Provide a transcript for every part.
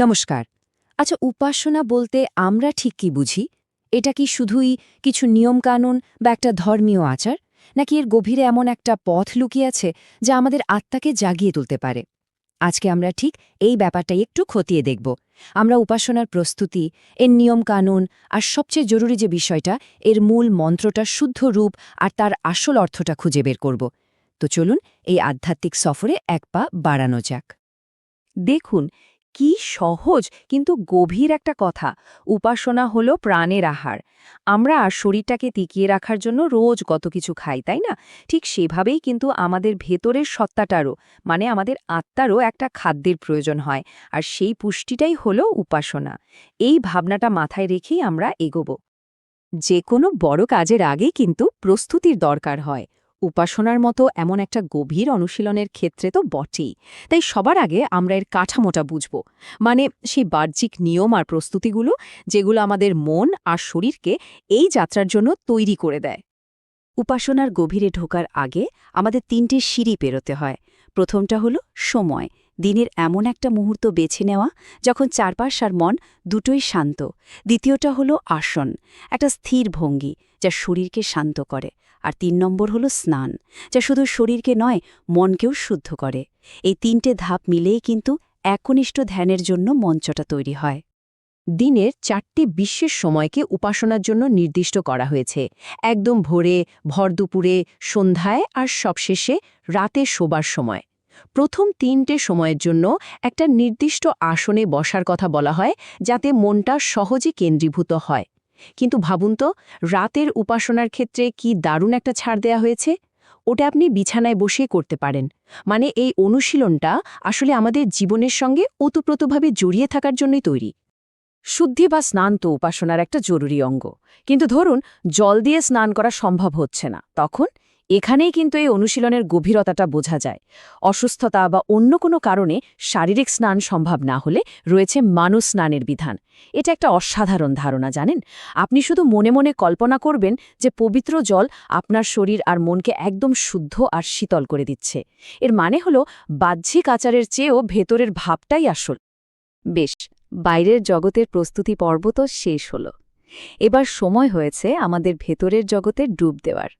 নমস্কার। আচ্ছা, উপাসনা বলতে আমরা ঠিক কি বুঝি? এটা কি শুধুই কিছু নিয়মকানুন বা একটা ধর্মীয় আচার, নাকি এর গভীরে এমন একটা পথ লুকিয়ে আছে যা আমাদের আত্মাকে জাগিয়ে তুলতে পারে? আজকে আমরা ঠিক এই ব্যাপারটাই একটু খতিয়ে দেখব। আমরা উপাসনার প্রস্তুতি, এর নিয়মকানুন, আর সবচেয়ে জরুরি যে বিষয়টা, এর মূল মন্ত্রটা শুদ্ধ রূপ আর তার আসল অর্থটা খুঁজে বের করব। তো চলুন এই আধ্যাত্মিক সফরে এক পা বাড়ানো যাক। দেখুন, কি সহজ কিন্তু গভীর একটা কথা। উপাসনা হলো প্রাণের আহার। আমরা শরীরটাকে টিকিয়ে রাখার জন্য রোজ কত কিছু খাই, তাই না? ঠিক সেভাবেই কিন্তু আমাদের ভেতরের সত্তাটারও, মানে আমাদের আত্মারও একটা খাদ্যের প্রয়োজন হয়। আর সেই পুষ্টিটাই হলো উপাসনা। এই ভাবনাটা মাথায় রেখেই আমরা এগোব। যে কোনো বড় কাজের আগে কিন্তু প্রস্তুতির দরকার হয়। উপাসনার মতো এমন একটা গভীর অনুশীলনের ক্ষেত্রে তো বটেই। তাই সবার আগে আমরা এর কাঠামোটা বুঝব, মানে সেই বাহ্যিক নিয়ম আর প্রস্তুতিগুলো, যেগুলো আমাদের মন আর শরীরকে এই যাত্রার জন্য তৈরি করে দেয়। উপাসনার গভীরে ঢোকার আগে আমাদের ৩টে সিঁড়ি পেরোতে হয়। প্রথমটা হলো সময়, দিনের এমন একটা মুহূর্ত বেছে নেওয়া যখন চারপাশ আর মন দুটোই শান্ত। দ্বিতীয়টা হলো আসন, একটা স্থির ভঙ্গি যা শরীরকে শান্ত করে। আর ৩ নম্বর হলো স্নান, যা শুধু শরীরকে নয়, মনকেও শুদ্ধ করে। এই ৩টে ধাপ মিলেই কিন্তু একনিষ্ঠ ধ্যানের জন্য মঞ্চটা তৈরি হয়। দিনের ৪টি বিশেষ সময়কে উপাসনার জন্য নির্দিষ্ট করা হয়েছে। একদম ভোরে, ভর দুপুরে, সন্ধ্যায় আর সবশেষে রাতে শোবার সময়। প্রথম ৩টে সময়ের জন্য একটা নির্দিষ্ট আসনে বসার কথা বলা হয়, যাতে মনটা সহজে কেন্দ্রীভূত হয়। কিন্তু ভাবুন তো, রাতের উপাসনার ক্ষেত্রে কি দারুণ একটা ছাড় দেয়া হয়েছে। ওটা আপনি বিছানায় বসিয়ে করতে পারেন। মানে এই অনুশীলনটা আসলে আমাদের জীবনের সঙ্গে ওতপ্রোতভাবে জড়িয়ে থাকার জন্যই তৈরি। শুদ্ধি বা স্নান তো উপাসনার একটা জরুরি অঙ্গ। কিন্তু ধরুন, জল দিয়ে স্নান করা সম্ভব হচ্ছে না, তখন এখানেই কিন্তু এই অনুশীলনের গভীরতাটা বোঝা যায়। অসুস্থতা বা অন্য কোনো কারণে শারীরিক স্নান সম্ভব না হলে রয়েছে মানুষ স্নানের বিধান। এটা একটা অসাধারণ ধারণা, জানেন? আপনি শুধু মনে মনে কল্পনা করবেন যে পবিত্র জল আপনার শরীর আর মনকে একদম শুদ্ধ আর শীতল করে দিচ্ছে। এর মানে হলো বাহ্যিক আচারের চেয়েও ভেতরের ভাবটাই আসল। বেশ, বাইরের জগতের প্রস্তুতি পর্ব তো শেষ হলো। এবার সময় হয়েছে আমাদের ভেতরের জগতে ডুব দেওয়ার।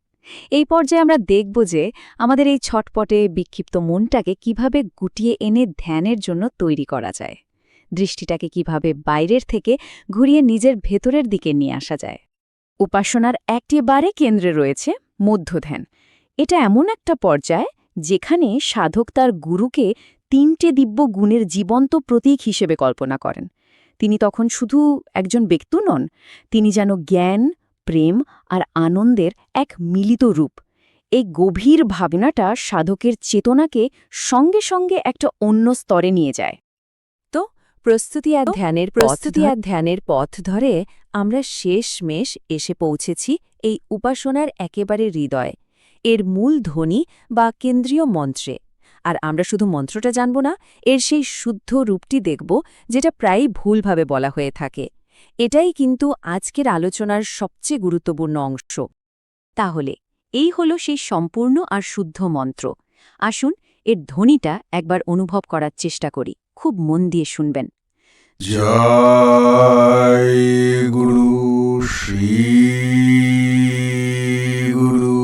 এই পর্যায়ে আমরা দেখব যে আমাদের এই ছটপটে বিক্ষিপ্ত মনটাকে কিভাবে গুটিয়ে এনে ধ্যানের জন্য তৈরি করা যায়। দৃষ্টিটাকে কিভাবে বাইরের থেকে ঘুরিয়ে নিজের ভেতরের দিকে নিয়ে আসা যায়। উপাসনার একেবারে কেন্দ্রে রয়েছে মধ্যধ্যান। এটা এমন একটা পর্যায় যেখানে সাধক তার গুরুকে ৩টে দিব্য গুণের জীবন্ত প্রতীক হিসেবে কল্পনা করেন। তিনি তখন শুধু একজন ব্যক্তি নন, তিনি যেন জ্ঞান, প্রেম আর আনন্দের এক মিলিত রূপ। এই গভীর ভাবনাটা সাধকের চেতনাকে সঙ্গে সঙ্গে একটা অন্য স্তরে নিয়ে যায়। তো প্রস্তুতি আর ধ্যানের পথ ধরে আমরা শেষমেশ এসে পৌঁছেছি এই উপাসনার একেবারে হৃদয়, এর মূল ধ্বনি বা কেন্দ্রীয় মন্ত্রে। আর আমরা শুধু মন্ত্রটা জানব না, এর সেই শুদ্ধ রূপটি দেখব, যেটা প্রায়ই ভুলভাবে বলা হয়ে থাকে। এটাই কিন্তু আজকের আলোচনার সবচেয়ে গুরুত্বপূর্ণ অংশ। তাহলে এই হলো সেই সম্পূর্ণ আর শুদ্ধ মন্ত্র। আসুন এর ধ্বনিটা একবার অনুভব করার চেষ্টা করি। খুব মন দিয়ে শুনবেন। জয় গুরু শ্রী গুরু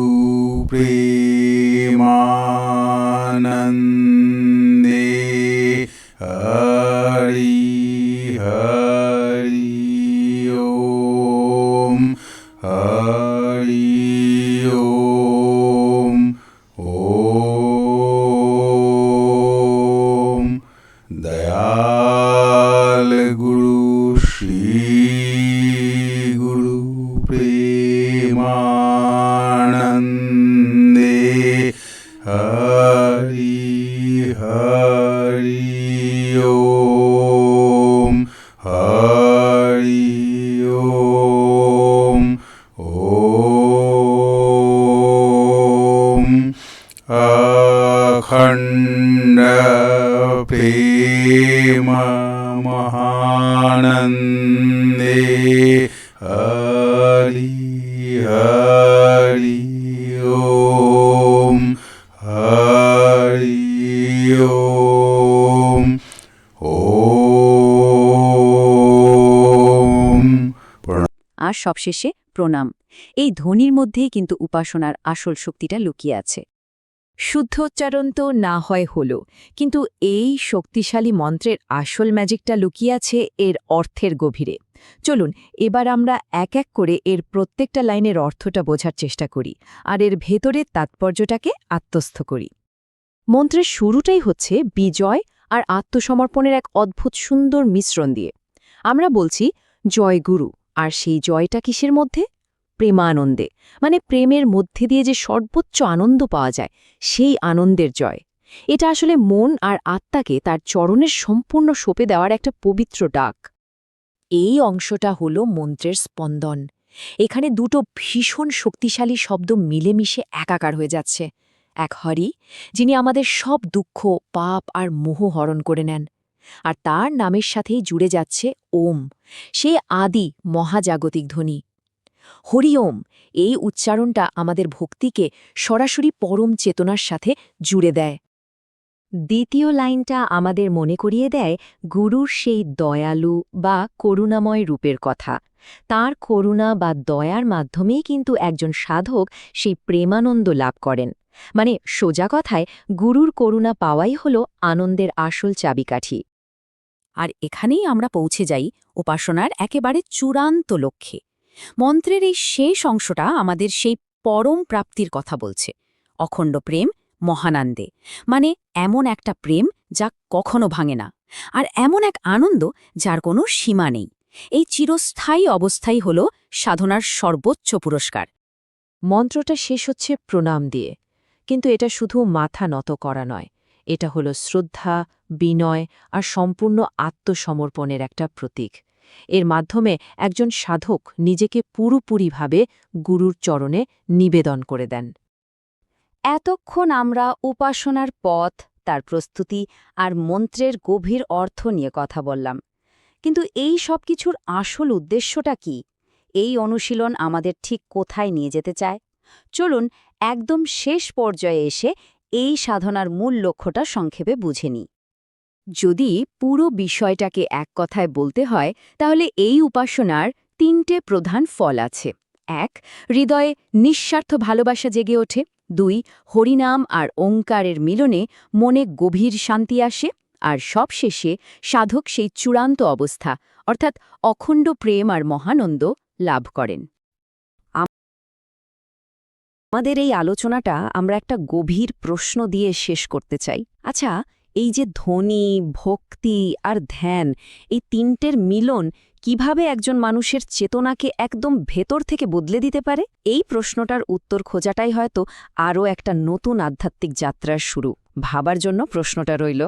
প্রেমানন্দে হরি হরি ওম হরি ওম ওম দয়াল গুরু শ্রী গুরু প্রেমানন্দে হরি হরি ওম হরি ওম ওম অখণ্ড প্রেম মহানন্দে হরি হরি ওম হরি ওম ওম আর সবশেষে প্রণাম। এই ধ্বনির মধ্যেই কিন্তু উপাসনার আসল শক্তিটা লুকিয়ে আছে। শুদ্ধ উচ্চারণ তো না হয় হলো, কিন্তু এই শক্তিশালী মন্ত্রের আসল ম্যাজিকটা লুকিয়ে আছে এর অর্থের গভীরে। চলুন এবার আমরা এক এক করে এর প্রত্যেকটা লাইনের অর্থটা বোঝার চেষ্টা করি আর এর ভেতরের তাৎপর্যটাকে আত্মস্থ করি। মন্ত্রের শুরুটাই হচ্ছে বিজয় আর আত্মসমর্পণের এক অদ্ভুত সুন্দর মিশ্রণ দিয়ে। আমরা বলছি জয় গুরু, আর সেই জয়টা কিসের মধ্যে? প্রেমানন্দে, মানে প্রেমের মধ্যে দিয়ে যে সর্বোচ্চ আনন্দ পাওয়া যায়, সেই আনন্দের জয়। এটা আসলে মন আর আত্মাকে তার চরণের সম্পূর্ণ সঁপে দেওয়ার একটা পবিত্র ডাক। এই অংশটা হল মন্ত্রের স্পন্দন। এখানে দুটো ভীষণ শক্তিশালী শব্দ মিলেমিশে একাকার হয়ে যাচ্ছে। এক হরি, যিনি আমাদের সব দুঃখ, পাপ আর মোহ হরণ করে নেন, আর তার নামের সাথেই জুড়ে যাচ্ছে ওম, সে আদি মহাজাগতিক ধ্বনি। হরি ওম, এই উচ্চারণটা আমাদের ভক্তিকে সরাসরি পরম চেতনার সাথে জুড়ে দেয়। দ্বিতীয় লাইনটা আমাদের মনে করিয়ে দেয় গুরুর সেই দয়ালু বা করুণাময় রূপের কথা। তার করুণা বা দয়ার মাধ্যমেই কিন্তু একজন সাধক সেই প্রেমানন্দ লাভ করেন। মানে সোজা কথায়, গুরুর করুণা পাওয়াই হল আনন্দের আসল চাবিকাঠি। আর এখানেই আমরা পৌঁছে যাই উপাসনার একেবারে চূড়ান্ত লক্ষ্যে। মন্ত্রের এই শেষ অংশটা আমাদের সেই পরম প্রাপ্তির কথা বলছে, অখণ্ড প্রেম মহানন্দে, মানে এমন একটা প্রেম যা কখনো ভাঙে না, আর এমন এক আনন্দ যার কোনো সীমা নেই। এই চিরস্থায়ী অবস্থাই হল সাধনার সর্বোচ্চ পুরস্কার। মন্ত্রটা শেষ হচ্ছে প্রণাম দিয়ে, কিন্তু এটা শুধু মাথা নত করা নয়, এটা হলো শ্রদ্ধা, বিনয় আর সম্পূর্ণ আত্মসমর্পণের একটা প্রতীক। এর মাধ্যমে একজন সাধক নিজেকে পুরোপুরিভাবে গুরুর চরণে নিবেদন করে দেন। এতক্ষণ আমরা উপাসনার পথ, তার প্রস্তুতি আর মন্ত্রের গভীর অর্থ নিয়ে কথা বললাম, কিন্তু এই সব কিছুর আসল উদ্দেশ্যটা কি? এই অনুশীলন আমাদের ঠিক কোথায় নিয়ে যেতে চায়? চলুন একদম শেষ পর্যায়ে এসে এই সাধনার মূল লক্ষ্যটা সংক্ষেপে বুঝে নিই। যদি পুরো বিষয়টাকে এক কথায় বলতে হয়, তাহলে এই উপাসনার 3টে প্রধান ফল আছে। 1. হৃদয়ে নিঃস্বার্থ ভালোবাসা জেগে ওঠে। 2. হরিনাম আর ওঙ্কারের মিলনে মনে গভীর শান্তি আসে। আর সবশেষে সাধক সেই চূড়ান্ত অবস্থা, অর্থাৎ অখণ্ড প্রেম আর মহানন্দ লাভ করেন। আমাদের এই আলোচনাটা আমরা একটা গভীর প্রশ্ন দিয়ে শেষ করতে চাই। আচ্ছা, এই যে ধ্বনি, ভক্তি আর ধ্যান, এই 3টের মিলন কিভাবে একজন মানুষের চেতনাকে একদম ভেতর থেকে বদলে দিতে পারে? এই প্রশ্নটার উত্তর খোঁজাটাই হয়তো আরও একটা নতুন আধ্যাত্মিক যাত্রার শুরু। ভাবার জন্য প্রশ্নটা রইল।